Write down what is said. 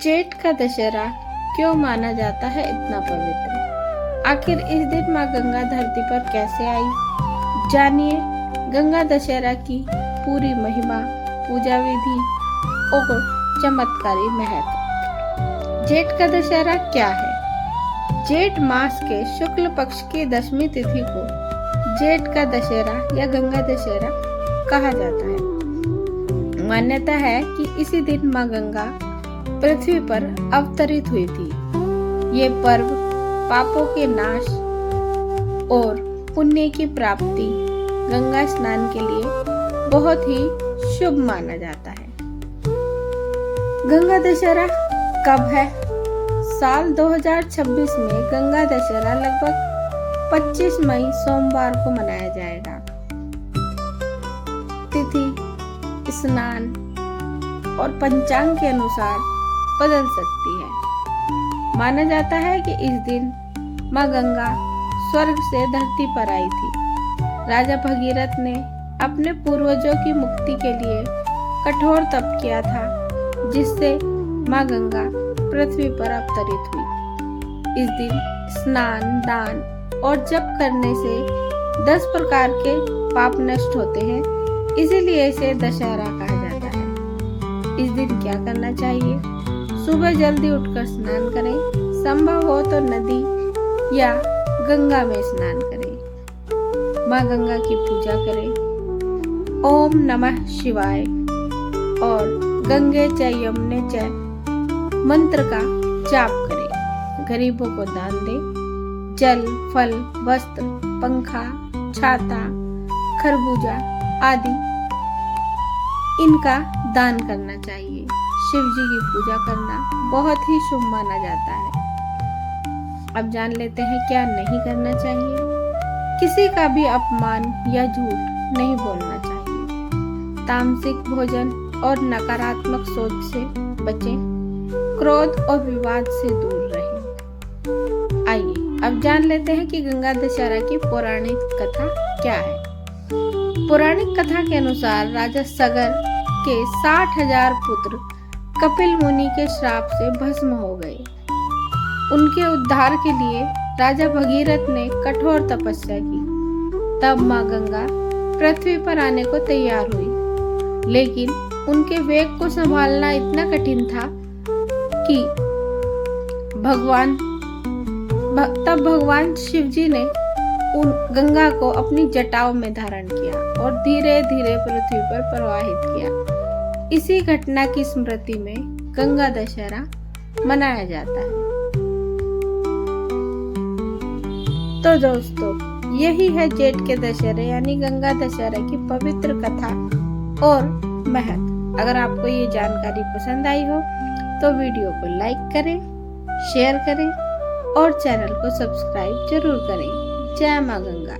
जेठ का दशहरा क्यों माना जाता है इतना पवित्र? आखिर इस दिन माँ गंगा धरती पर कैसे आई? जानिए गंगा दशहरा की पूरी महिमा, पूजा विधि और चमत्कारी महत्व। जेठ का दशहरा क्या है? जेठ मास के शुक्ल पक्ष की 10वीं तिथि को जेठ का दशहरा या गंगा दशहरा कहा जाता है। मान्यता है कि इसी दिन माँ गंगा पृथ्वी पर अवतरित हुई थी। ये पर्व पापों के नाश और पुण्य की प्राप्ति, गंगा स्नान के लिए बहुत ही शुभ माना जाता है। गंगा दशहरा कब है? साल 2026 में गंगा दशहरा लगभग 25 मई सोमवार को मनाया जाएगा। तिथि, स्नान और पंचांग के अनुसार बदल सकती है। माना जाता है कि इस दिन माँ गंगा स्वर्ग से धरती पर आई थी। राजा भगीरथ ने अपने पूर्वजों की मुक्ति के लिए कठोर तप किया था, जिससे माँ गंगा पृथ्वी पर अवतरित हुई। इस दिन स्नान, दान और जप करने से 10 प्रकार के पाप नष्ट होते हैं, इसीलिए इसे दशहरा कहा जाता है। इस दिन क्या करना चाहिए? सुबह जल्दी उठकर स्नान करें, संभव हो तो नदी या गंगा में स्नान करें। माँ गंगा की पूजा करें, ओम नमः शिवाय और गंगे च यमुने च मंत्र का जाप करें। गरीबों को दान दें। जल, फल, वस्त्र, पंखा, छाता, खरबूजा आदि इनका दान करना चाहिए। शिव जी की पूजा करना बहुत ही शुभ माना जाता है। अब जान लेते हैं क्या नहीं करना चाहिए। किसी का भी अपमान या झूठ नहीं बोलना चाहिए। तामसिक भोजन और नकारात्मक सोच से बचें। क्रोध और विवाद से दूर रहें। आइए अब जान लेते हैं कि गंगा दशहरा की पौराणिक कथा क्या है। पौराणिक कथा के अनुसार राजा सगर के 60,000 पुत्र कपिल मुनि के श्राप से भस्म हो गए। उनके उद्धार के लिए राजा भगीरथ ने कठोर तपस्या की। तब माँ गंगा पृथ्वी पर आने को तैयार हुई, लेकिन उनके वेग को संभालना इतना कठिन था कि तब भगवान शिव जी ने उन गंगा को अपनी जटाओं में धारण किया और धीरे धीरे पृथ्वी पर प्रवाहित किया। इसी घटना की स्मृति में गंगा दशहरा मनाया जाता है। तो दोस्तों, यही है जेठ के दशहरे यानी गंगा दशहरा की पवित्र कथा और महत्व। अगर आपको ये जानकारी पसंद आई हो तो वीडियो को लाइक करें, शेयर करें और चैनल को सब्सक्राइब जरूर करें। जय माँ गंगा।